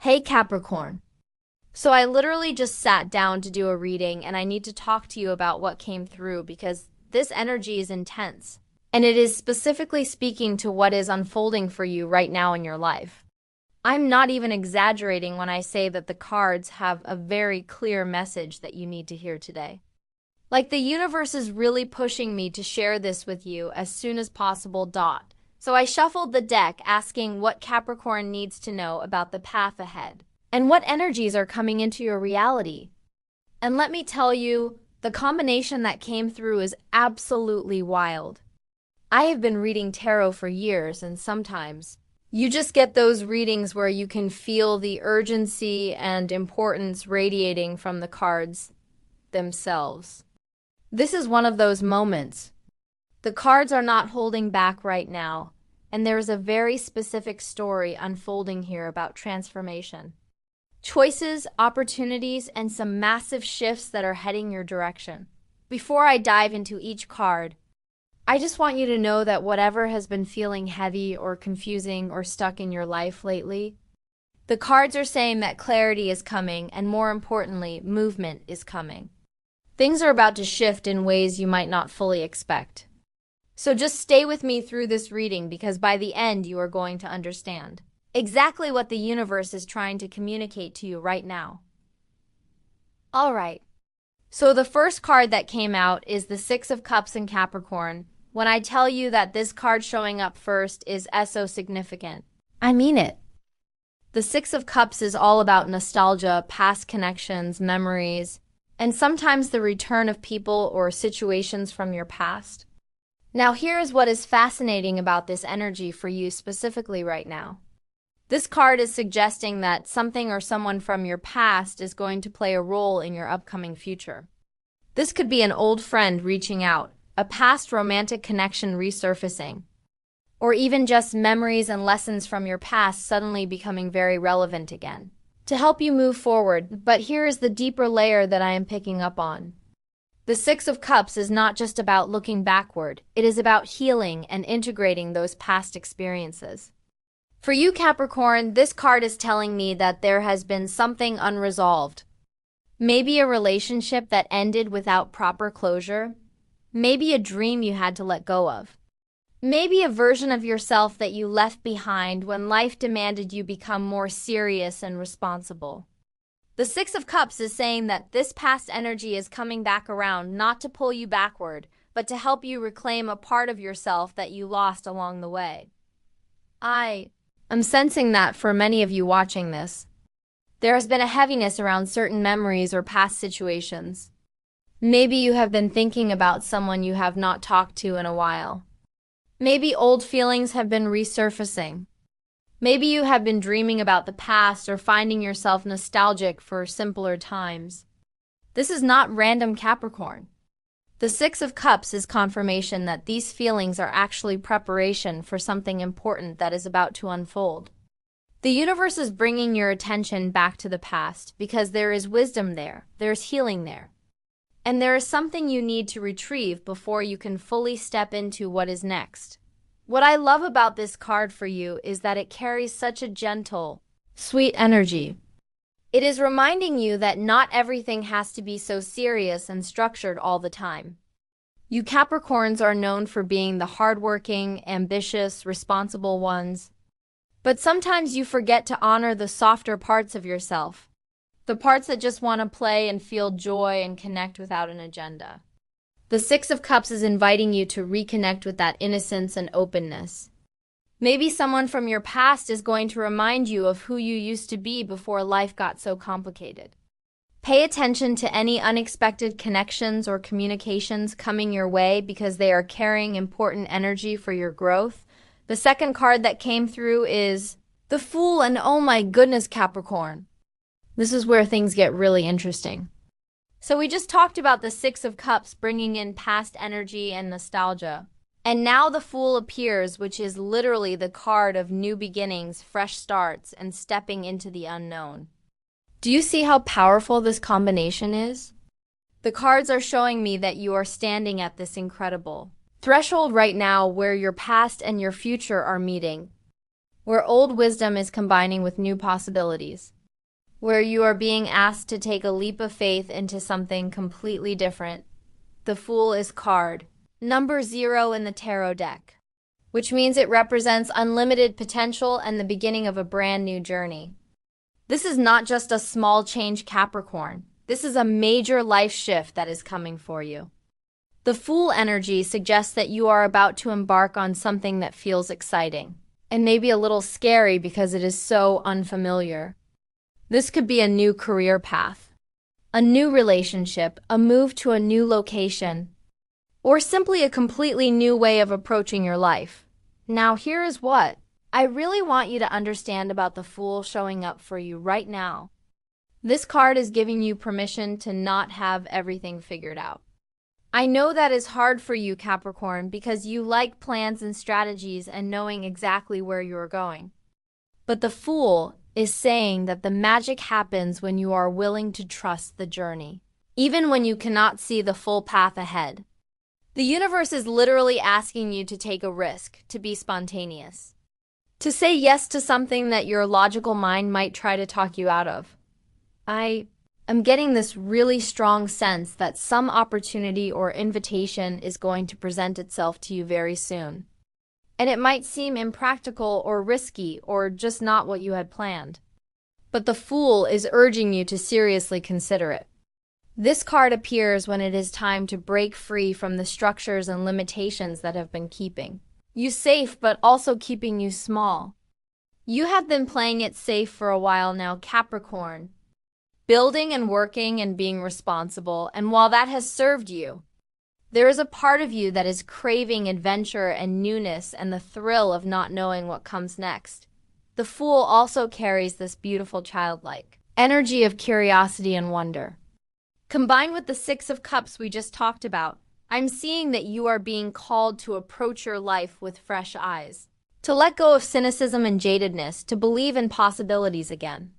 Hey Capricorn. So I literally just sat down to do a reading and I need to talk to you about what came through because this energy is intense and it is specifically speaking to what is unfolding for you right now in your life. I'm not even exaggerating when I say that the cards have a very clear message that you need to hear today. Like the universe is really pushing me to share this with you as soon as possible. So I shuffled the deck asking what Capricorn needs to know about the path ahead and what energies are coming into your reality. And let me tell you, the combination that came through is absolutely wild. I have been reading tarot for years, and sometimes you just get those readings where you can feel the urgency and importance radiating from the cards themselves. This is one of those moments. The cards are not holding back right now, and there is a very specific story unfolding here about transformation. Choices, opportunities, and some massive shifts that are heading your direction. Before I dive into each card, I just want you to know that whatever has been feeling heavy or confusing or stuck in your life lately, the cards are saying that clarity is coming, and more importantly, movement is coming. Things are about to shift in ways you might not fully expect. So just stay with me through this reading because by the end you are going to understand exactly what the universe is trying to communicate to you right now. All right. So the first card that came out is the Six of Cups in Capricorn. When I tell you that this card showing up first is so significant, I mean it. The Six of Cups is all about nostalgia, past connections, memories, and sometimes the return of people or situations from your past. Now here is what is fascinating about this energy for you specifically right now. This card is suggesting that something or someone from your past is going to play a role in your upcoming future. This could be an old friend reaching out, a past romantic connection resurfacing, or even just memories and lessons from your past suddenly becoming very relevant again to help you move forward. But here is the deeper layer that I am picking up on. The Six of Cups is not just about looking backward, it is about healing and integrating those past experiences. For you, Capricorn, this card is telling me that there has been something unresolved. Maybe a relationship that ended without proper closure. Maybe a dream you had to let go of. Maybe a version of yourself that you left behind when life demanded you become more serious and responsible. The Six of Cups is saying that this past energy is coming back around not to pull you backward, but to help you reclaim a part of yourself that you lost along the way. I'm sensing that for many of you watching this, there has been a heaviness around certain memories or past situations. Maybe you have been thinking about someone you have not talked to in a while. Maybe old feelings have been resurfacing. Maybe you have been dreaming about the past or finding yourself nostalgic for simpler times. This is not random, Capricorn. The Six of Cups is confirmation that these feelings are actually preparation for something important that is about to unfold. The universe is bringing your attention back to the past because there is wisdom there, there's healing there, and there is something you need to retrieve before you can fully step into what is next. What I love about this card for you is that it carries such a gentle, sweet energy. It is reminding you that not everything has to be so serious and structured all the time. You Capricorns are known for being the hardworking, ambitious, responsible ones. But sometimes you forget to honor the softer parts of yourself, the parts that just want to play and feel joy and connect without an agenda. The Six of Cups is inviting you to reconnect with that innocence and openness. Maybe someone from your past is going to remind you of who you used to be before life got so complicated. Pay attention to any unexpected connections or communications coming your way because they are carrying important energy for your growth. The second card that came through is the Fool, and oh my goodness, Capricorn. This is where things get really interesting. So we just talked about the Six of Cups bringing in past energy and nostalgia. And now the Fool appears, which is literally the card of new beginnings, fresh starts, and stepping into the unknown. Do you see how powerful this combination is? The cards are showing me that you are standing at this incredible threshold right now where your past and your future are meeting. where old wisdom is combining with new possibilities, where you are being asked to take a leap of faith into something completely different. The Fool is card number 0 in the tarot deck, which means it represents unlimited potential and the beginning of a brand new journey. This is not just a small change, Capricorn. This is a major life shift that is coming for you. The Fool energy suggests that you are about to embark on something that feels exciting and maybe a little scary because it is so unfamiliar. This could be a new career path, a new relationship, a move to a new location, or simply a completely new way of approaching your life. Now, here is what I really want you to understand about the Fool showing up for you right now. This card is giving you permission to not have everything figured out. I know that is hard for you, Capricorn, because you like plans and strategies and knowing exactly where you are going. But the Fool is saying that the magic happens when you are willing to trust the journey, even when you cannot see the full path ahead. The universe is literally asking you to take a risk, to be spontaneous, to say yes to something that your logical mind might try to talk you out of. I am getting this really strong sense that some opportunity or invitation is going to present itself to you very soon. And it might seem impractical or risky or just not what you had planned. But the Fool is urging you to seriously consider it. This card appears when it is time to break free from the structures and limitations that have been keeping you safe but also keeping you small. You have been playing it safe for a while now, Capricorn, building and working and being responsible, and while that has served you, there is a part of you that is craving adventure and newness and the thrill of not knowing what comes next. The Fool also carries this beautiful childlike energy of curiosity and wonder. Combined with the 6 of Cups we just talked about, I'm seeing that you are being called to approach your life with fresh eyes, to let go of cynicism and jadedness, to believe in possibilities again.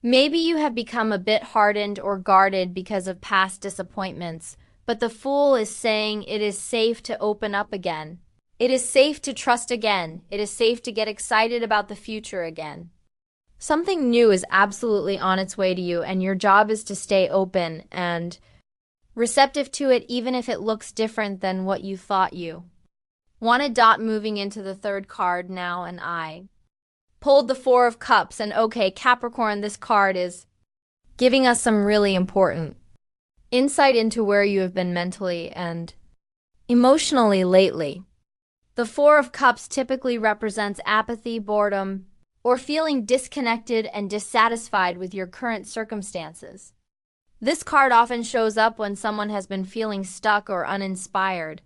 Maybe you have become a bit hardened or guarded because of past disappointments, but the Fool is saying it is safe to open up again. It is safe to trust again. It is safe to get excited about the future again. Something new is absolutely on its way to you, and your job is to stay open and receptive to it, even if it looks different than what you thought you wanted. Moving into the 3rd card now, and I pulled the 4 of Cups, and okay, Capricorn, this card is giving us some really important insight into where you have been mentally and emotionally lately. The 4 of Cups typically represents apathy, boredom, or feeling disconnected and dissatisfied with your current circumstances. This card often shows up when someone has been feeling stuck or uninspired,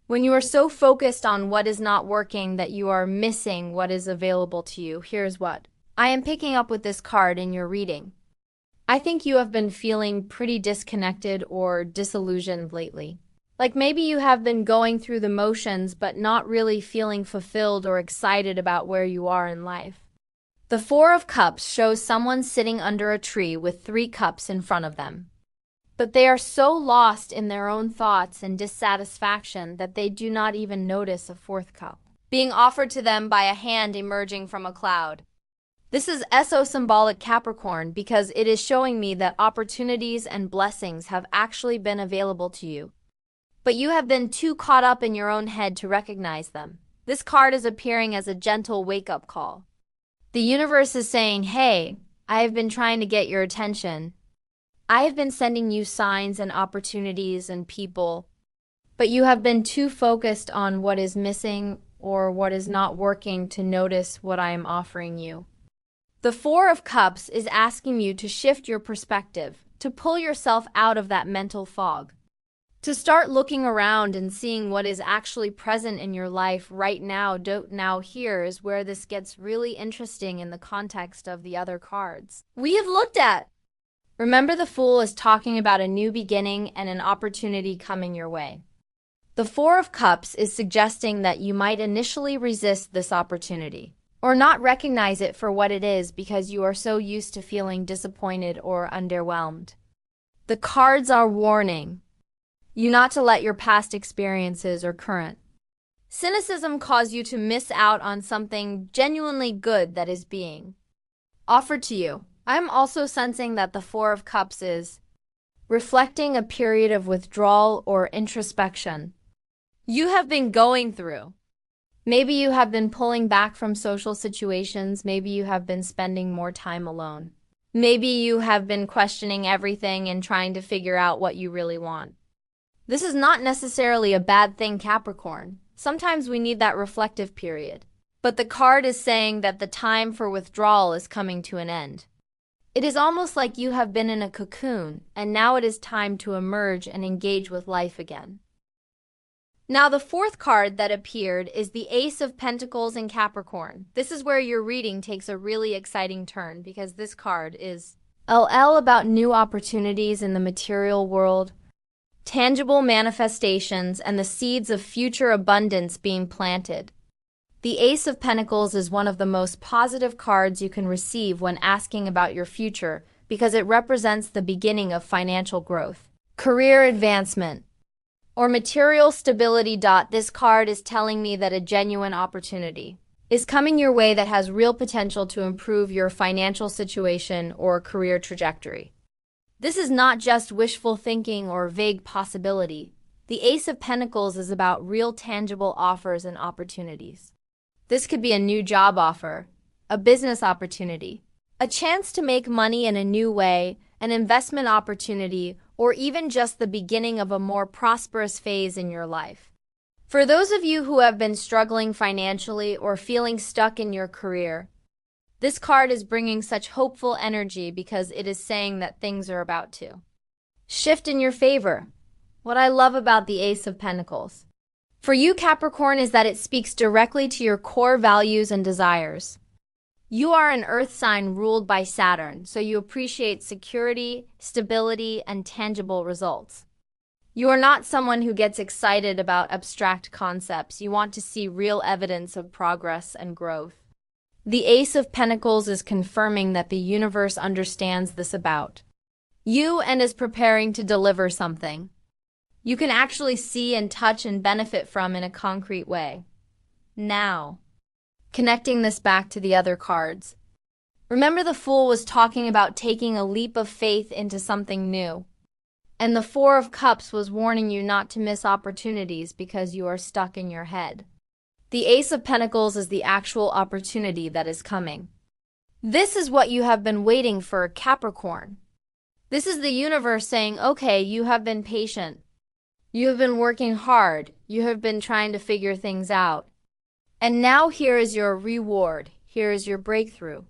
when you are so focused on what is not working that you are missing what is available to you. Here's what I am picking up with this card in your reading. I think you have been feeling pretty disconnected or disillusioned lately. Like maybe you have been going through the motions but not really feeling fulfilled or excited about where you are in life. The 4 of Cups shows someone sitting under a tree with 3 cups in front of them. But they are so lost in their own thoughts and dissatisfaction that they do not even notice a 4th cup being offered to them by a hand emerging from a cloud. This is symbolic, Capricorn, because it is showing me that opportunities and blessings have actually been available to you, but you have been too caught up in your own head to recognize them. This card is appearing as a gentle wake-up call. The universe is saying, hey, I have been trying to get your attention. I have been sending you signs and opportunities and people, but you have been too focused on what is missing or what is not working to notice what I am offering you. The 4 of Cups is asking you to shift your perspective, to pull yourself out of that mental fog, to start looking around and seeing what is actually present in your life right now. Now here is where this gets really interesting in the context of the other cards we have looked at. Remember, the Fool is talking about a new beginning and an opportunity coming your way. The 4 of Cups is suggesting that you might initially resist this opportunity, or not recognize it for what it is because you are so used to feeling disappointed or underwhelmed. The cards are warning you not to let your past experiences or current Cynicism causes you to miss out on something genuinely good that is being offered to you. I'm also sensing that the Four of Cups is reflecting a period of withdrawal or introspection you have been going through. Maybe you have been pulling back from social situations. Maybe you have been spending more time alone. Maybe you have been questioning everything and trying to figure out what you really want. This is not necessarily a bad thing, Capricorn. Sometimes we need that reflective period. But the card is saying that the time for withdrawal is coming to an end. It is almost like you have been in a cocoon, and now it is time to emerge and engage with life again. Now, the fourth card that appeared is the Ace of Pentacles in Capricorn. This is where your reading takes a really exciting turn because this card is LL about new opportunities in the material world, tangible manifestations, and the seeds of future abundance being planted. The Ace of Pentacles is one of the most positive cards you can receive when asking about your future because it represents the beginning of financial growth, career advancement, or material stability. This card is telling me that a genuine opportunity is coming your way that has real potential to improve your financial situation or career trajectory. This is not just wishful thinking or vague possibility. The Ace of Pentacles is about real tangible offers and opportunities. This could be a new job offer, a business opportunity, a chance to make money in a new way, an investment opportunity, or even just the beginning of a more prosperous phase in your life. For those of you who have been struggling financially or feeling stuck in your career, this card is bringing such hopeful energy because it is saying that things are about to shift in your favor. What I love about the Ace of Pentacles for you, Capricorn, is that it speaks directly to your core values and desires. You are an earth sign ruled by Saturn, so you appreciate security, stability, and tangible results. You are not someone who gets excited about abstract concepts. You want to see real evidence of progress and growth. The Ace of Pentacles is confirming that the universe understands this about you and is preparing to deliver something you can actually see and touch and benefit from in a concrete way. Now, connecting this back to the other cards. Remember, the Fool was talking about taking a leap of faith into something new. And the Four of Cups was warning you not to miss opportunities because you are stuck in your head. The Ace of Pentacles is the actual opportunity that is coming. This is what you have been waiting for, Capricorn. This is the universe saying, okay, you have been patient. You have been working hard. You have been trying to figure things out. And now here is your reward. Here is your breakthrough.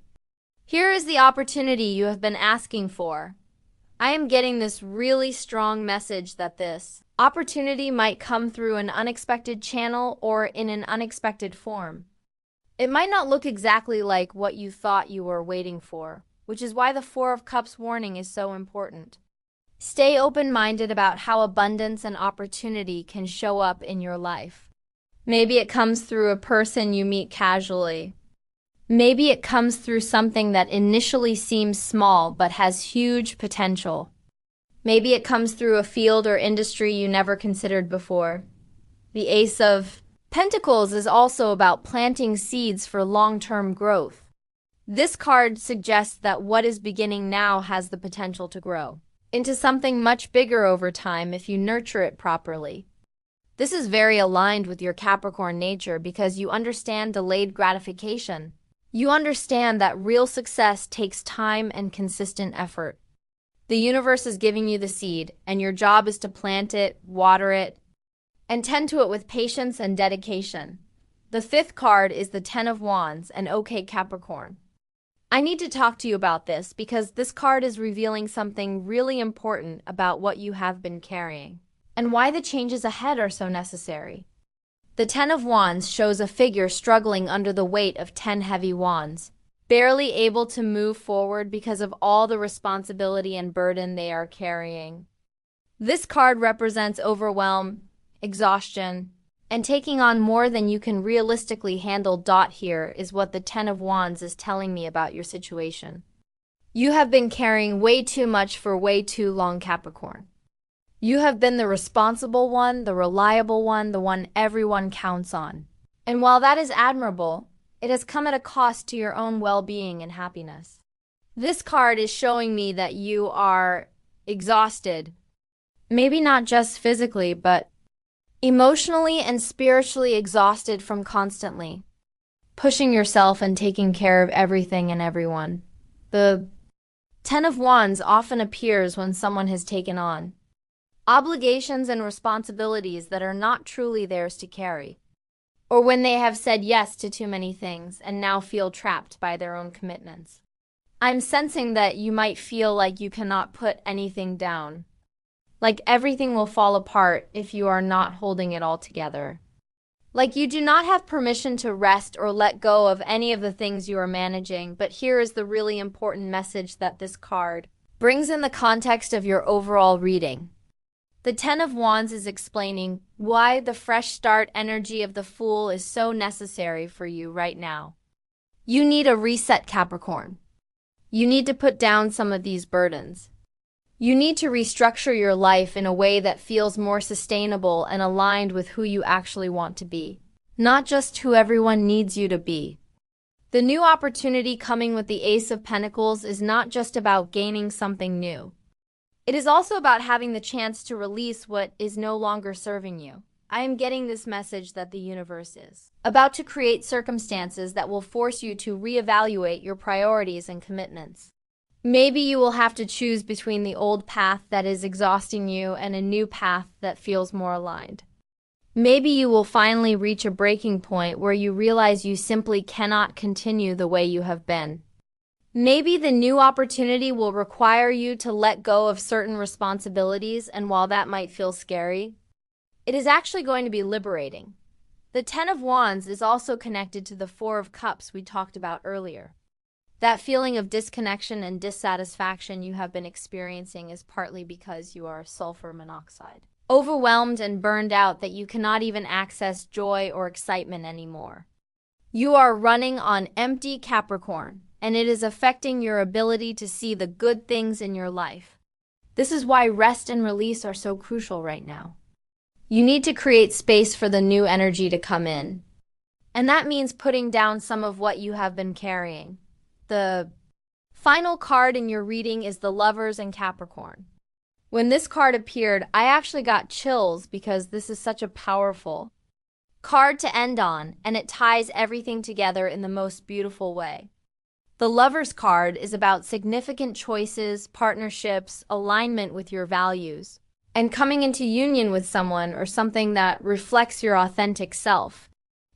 Here is the opportunity you have been asking for. I am getting this really strong message that this opportunity might come through an unexpected channel or in an unexpected form. It might not look exactly like what you thought you were waiting for, which is why the Four of Cups warning is so important. Stay open-minded about how abundance and opportunity can show up in your life. Maybe it comes through a person you meet casually. Maybe it comes through something that initially seems small but has huge potential. Maybe it comes through a field or industry you never considered before. The Ace of Pentacles is also about planting seeds for long-term growth. This card suggests that what is beginning now has the potential to grow into something much bigger over time if you nurture it properly. This is very aligned with your Capricorn nature because you understand delayed gratification. You understand that real success takes time and consistent effort. The universe is giving you the seed, and your job is to plant it, water it, and tend to it with patience and dedication. The fifth card is the Ten of Wands, and okay, Capricorn, I need to talk to you about this because this card is revealing something really important about what you have been carrying and why the changes ahead are so necessary. The Ten of Wands shows a figure struggling under the weight of 10 heavy wands, barely able to move forward because of all the responsibility and burden they are carrying. This card represents overwhelm, exhaustion, and taking on more than you can realistically handle. Here is what the Ten of Wands is telling me about your situation. You have been carrying way too much for way too long, Capricorn. You have been the responsible one, the reliable one, the one everyone counts on. And while that is admirable, it has come at a cost to your own well-being and happiness. This card is showing me that you are exhausted. Maybe not just physically, but emotionally and spiritually exhausted from constantly pushing yourself and taking care of everything and everyone. The Ten of Wands often appears when someone has taken on obligations and responsibilities that are not truly theirs to carry, or when they have said yes to too many things and now feel trapped by their own commitments. I'm sensing that you might feel like you cannot put anything down, like everything will fall apart if you are not holding it all together. Like you do not have permission to rest or let go of any of the things you are managing, but here is the really important message that this card brings in the context of your overall reading. The Ten of Wands is explaining why the fresh start energy of the Fool is so necessary for you right now. You need a reset, Capricorn. You need to put down some of these burdens. You need to restructure your life in a way that feels more sustainable and aligned with who you actually want to be, not just who everyone needs you to be. The new opportunity coming with the Ace of Pentacles is not just about gaining something new. It is also about having the chance to release what is no longer serving you. I am getting this message that the universe is about to create circumstances that will force you to reevaluate your priorities and commitments. Maybe you will have to choose between the old path that is exhausting you and a new path that feels more aligned. Maybe you will finally reach a breaking point where you realize you simply cannot continue the way you have been. Maybe the new opportunity will require you to let go of certain responsibilities, and while that might feel scary, it is actually going to be liberating. The Ten of Wands is also connected to the Four of Cups we talked about earlier. That feeling of disconnection and dissatisfaction you have been experiencing is partly because you are sulfur monoxide, overwhelmed and burned out that you cannot even access joy or excitement anymore. You are running on empty, Capricorn, and it is affecting your ability to see the good things in your life. This is why rest and release are so crucial right now. You need to create space for the new energy to come in. And that means putting down some of what you have been carrying. The final card in your reading is the Lovers and Capricorn. When this card appeared, I actually got chills because this is such a powerful card to end on, and it ties everything together in the most beautiful way. The Lovers card is about significant choices, partnerships, alignment with your values, and coming into union with someone or something that reflects your authentic self.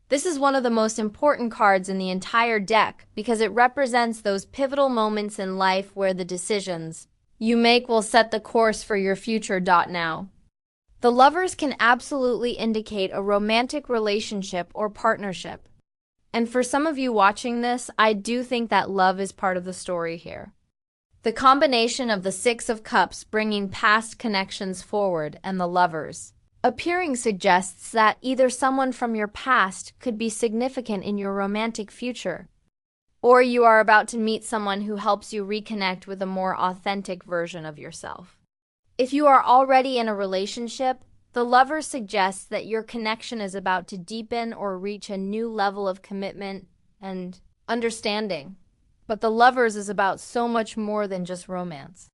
This is one of the most important cards in the entire deck because it represents those pivotal moments in life where the decisions you make will set the course for your future. Now, the Lovers can absolutely indicate a romantic relationship or partnership. And for some of you watching this, I do think that love is part of the story here. The combination of the Six of Cups bringing past connections forward and the Lovers appearing suggests that either someone from your past could be significant in your romantic future, or you are about to meet someone who helps you reconnect with a more authentic version of yourself. If you are already in a relationship, the Lover suggests that your connection is about to deepen or reach a new level of commitment and understanding. But the Lovers is about so much more than just romance.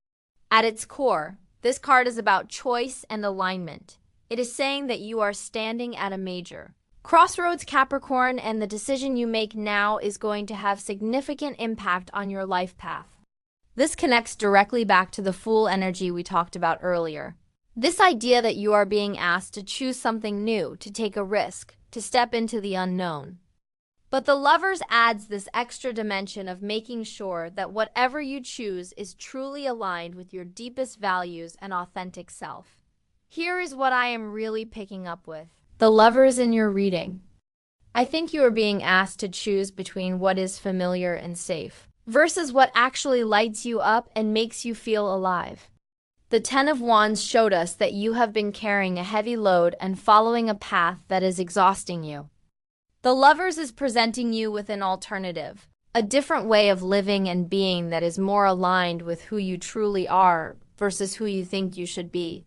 At its core, this card is about choice and alignment. It is saying that you are standing at a major crossroads, Capricorn, and the decision you make now is going to have significant impact on your life path. This connects directly back to the Fool energy we talked about earlier. This idea that you are being asked to choose something new, to take a risk, to step into the unknown. But the Lovers adds this extra dimension of making sure that whatever you choose is truly aligned with your deepest values and authentic self. Here is what I am really picking up with the Lovers in your reading. I think you are being asked to choose between what is familiar and safe versus what actually lights you up and makes you feel alive. The Ten of Wands showed us that you have been carrying a heavy load and following a path that is exhausting you. The Lovers is presenting you with an alternative, a different way of living and being that is more aligned with who you truly are versus who you think you should be.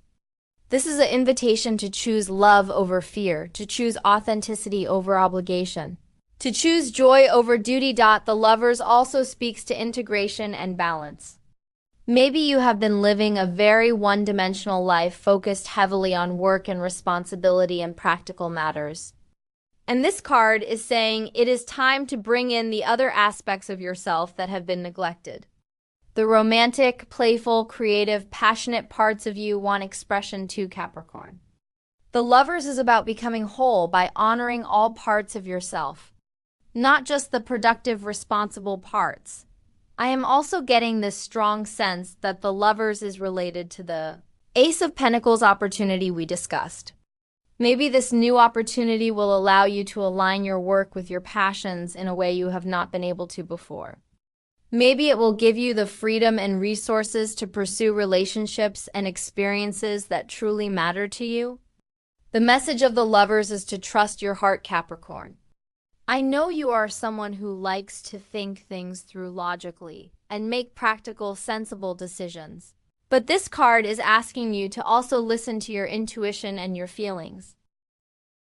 This is an invitation to choose love over fear, to choose authenticity over obligation, to choose joy over duty. The Lovers also speaks to integration and balance. Maybe you have been living a very one-dimensional life focused heavily on work and responsibility and practical matters. And this card is saying it is time to bring in the other aspects of yourself that have been neglected. The romantic, playful, creative, passionate parts of you want expression too, Capricorn. The Lovers is about becoming whole by honoring all parts of yourself, not just the productive, responsible parts. I am also getting this strong sense that the Lovers is related to the Ace of Pentacles opportunity we discussed. Maybe this new opportunity will allow you to align your work with your passions in a way you have not been able to before. Maybe it will give you the freedom and resources to pursue relationships and experiences that truly matter to you. The message of the Lovers is to trust your heart, Capricorn. I know you are someone who likes to think things through logically and make practical, sensible decisions. But this card is asking you to also listen to your intuition and your feelings.